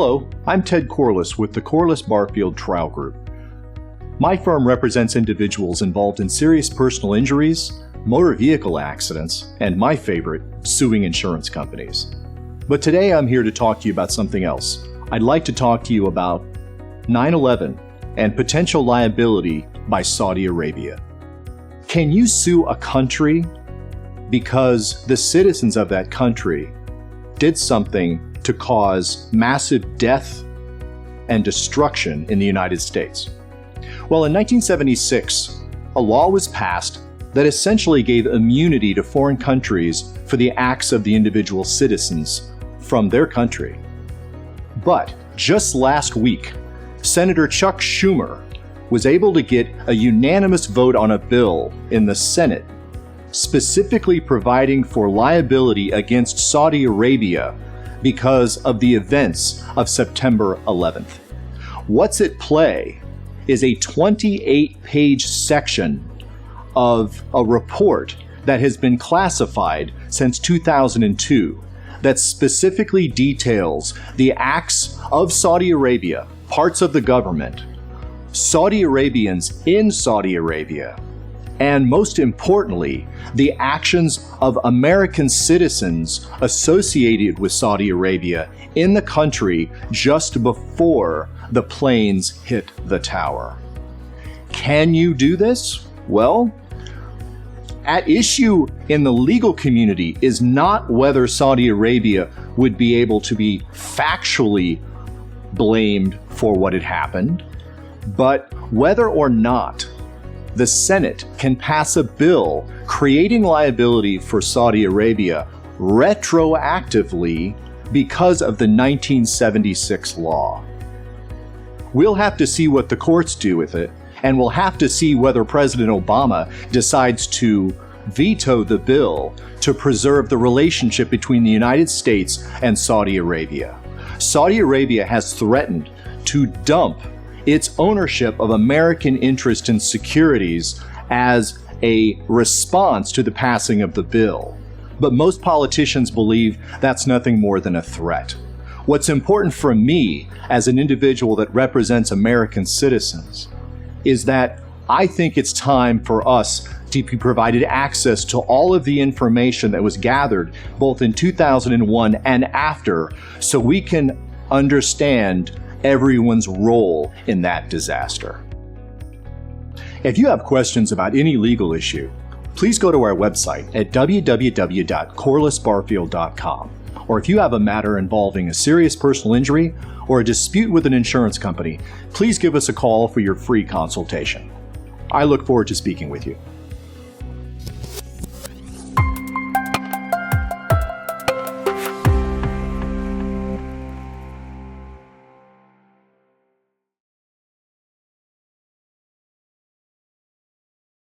Hello, I'm Ted Corliss with the Corliss Barfield Trial Group. My firm represents individuals involved in serious personal injuries, motor vehicle accidents, and my favorite, suing insurance companies. But today I'm here to talk to you about something else. I'd like to talk to you about 9/11 and potential liability by Saudi Arabia. Can you sue a country because the citizens of that country did something to cause massive death and destruction in the United States? Well, in 1976, a law was passed that essentially gave immunity to foreign countries for the acts of the individual citizens from their country. But just last week, Senator Chuck Schumer was able to get a unanimous vote on a bill in the Senate specifically providing for liability against Saudi Arabia because of the events of September 11th. What's at play is a 28-page section of a report that has been classified since 2002 that specifically details the acts of Saudi Arabia, parts of the government, Saudi Arabians in Saudi Arabia, and most importantly, the actions of American citizens associated with Saudi Arabia in the country just before the planes hit the tower. Can you do this? Well, at issue in the legal community is not whether Saudi Arabia would be able to be factually blamed for what had happened, but whether or not the Senate can pass a bill creating liability for Saudi Arabia retroactively because of the 1976 law. We'll have to see what the courts do with it, and we'll have to see whether President Obama decides to veto the bill to preserve the relationship between the United States and Saudi Arabia. Saudi Arabia has threatened to dump its ownership of American interest in securities as a response to the passing of the bill. But most politicians believe that's nothing more than a threat. What's important for me as an individual that represents American citizens is that I think it's time for us to be provided access to all of the information that was gathered both in 2001 and after, so we can understand everyone's role in that disaster. If you have questions about any legal issue, please go to our website at www.corlissbarfield.com. Or if you have a matter involving a serious personal injury or a dispute with an insurance company, please give us a call for your free consultation. I look forward to speaking with you.